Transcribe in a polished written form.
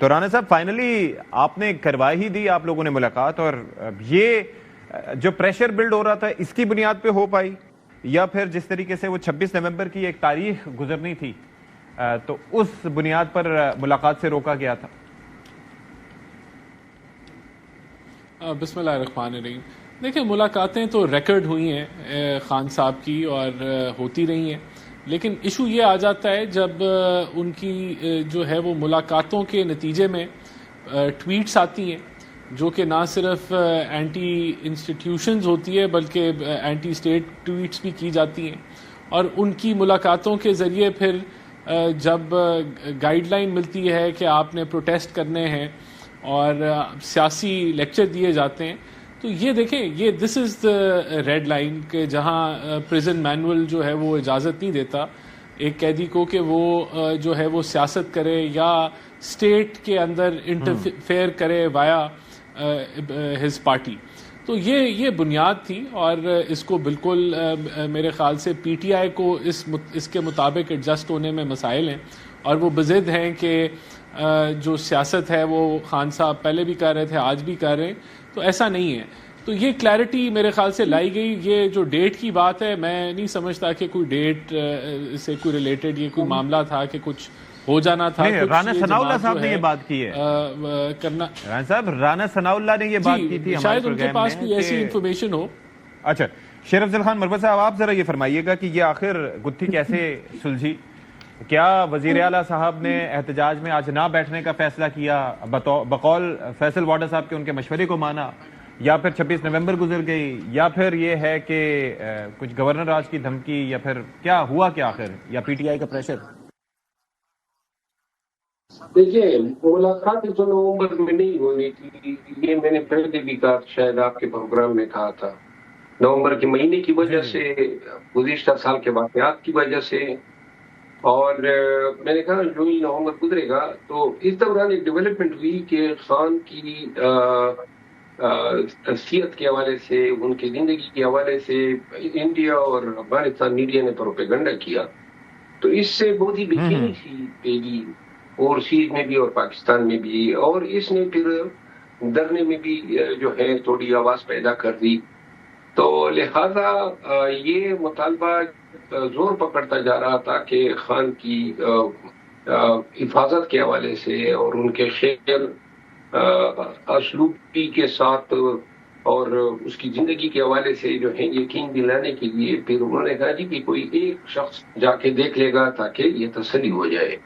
تو رانا صاحب فائنلی آپ نے کروائی ہی دی آپ لوگوں نے ملاقات، اور یہ جو پریشر بلڈ ہو رہا تھا اس کی بنیاد پہ ہو پائی، یا پھر جس طریقے سے وہ 26 نومبر کی ایک تاریخ گزرنی تھی تو اس بنیاد پر ملاقات سے روکا گیا تھا؟ بسم اللہ الرحمن الرحیم. دیکھیں ملاقاتیں تو ریکارڈ ہوئی ہیں خان صاحب کی اور ہوتی رہی ہیں، لیکن ایشو یہ آ جاتا ہے جب ان کی جو ہے وہ ملاقاتوں کے نتیجے میں ٹویٹس آتی ہیں جو کہ نہ صرف اینٹی انسٹیٹیوشنز ہوتی ہے بلکہ اینٹی اسٹیٹ ٹویٹس بھی کی جاتی ہیں، اور ان کی ملاقاتوں کے ذریعے پھر جب گائیڈ لائن ملتی ہے کہ آپ نے پروٹیسٹ کرنے ہیں اور سیاسی لیکچر دیے جاتے ہیں، تو یہ دیکھیں یہ دس از دا ریڈ لائن کہ جہاں پریزن مینول جو ہے وہ اجازت نہیں دیتا ایک قیدی کو کہ وہ جو ہے وہ سیاست کرے یا اسٹیٹ کے اندر انٹرفیئر کرے وایا ہز پارٹی. تو یہ بنیاد تھی، اور اس کو بالکل میرے خیال سے پی ٹی آئی کو اس کے مطابق ایڈجسٹ ہونے میں مسائل ہیں، اور وہ بضد ہیں کہ جو سیاست ہے وہ خان صاحب پہلے بھی کر رہے تھے آج بھی کر رہے ہیں، تو ایسا نہیں ہے. تو یہ کلیئرٹی میرے خیال سے لائی گئی. یہ جو ڈیٹ کی بات ہے میں نہیں سمجھتا کہ کوئی ڈیٹ سے کوئی ریلیٹڈ یہ کوئی معاملہ تھا کہ کچھ ہو جانا تھا. رانا ثناء اللہ صاحب نے یہ بات کی ہے، کرنا رانا صاحب رانا ثناء اللہ نے یہ بات کی تھی شاید ان کے پاس کوئی ایسی انفارمیشن ہو. اچھا شیر افضل خان مروت صاحب، آپ ذرا یہ فرمائیے گا کہ یہ آخر گتھی کیسے سلجھی؟ کیا وزیر اعلیٰ صاحب نے احتجاج میں آج نہ بیٹھنے کا فیصلہ کیا بقول فیصل وارڈر صاحب کے ان کے مشورے کو مانا، یا پھر 26 نومبر گزر گئی، یا پھر یہ ہے کہ کچھ گورنر راج کی دھمکی، یا پھر کیا ہوا کیا آخر، یا پی ٹی آئی کا پریشر؟ دیکھیے ملاقات جو نومبر میں نہیں ہونی تھی، یہ میں نے پہلے بھی کہا، شاید آپ کے پروگرام میں کہا تھا. نومبر کے مہینے کی وجہ سے، گزشتہ سال کے واقعات کی وجہ سے، اور میں نے کہا جو ہی نومبر گزرے گا تو اس دوران ایک ڈیولپمنٹ ہوئی کہ خان کی صحت کے حوالے سے، ان کی زندگی کے حوالے سے انڈیا اور افغانستان میڈیا نے پروپیگنڈا کیا. تو اس سے بہت ہی بے چینی سی پیگی اوورسیز میں بھی اور پاکستان میں بھی، اور اس نے پھر دھرنے میں بھی جو ہے تھوڑی آواز پیدا کر دی. تو لہذا یہ مطالبہ زور پکڑتا جا رہا تھا کہ خان کی حفاظت کے حوالے سے اور ان کے خیر اسلوبی کے ساتھ اور اس کی زندگی کے حوالے سے جو ہے یقین دلانے کے لیے پھر انہوں نے کہا جی کہ کوئی ایک شخص جا کے دیکھ لے گا تاکہ یہ تسلی ہو جائے.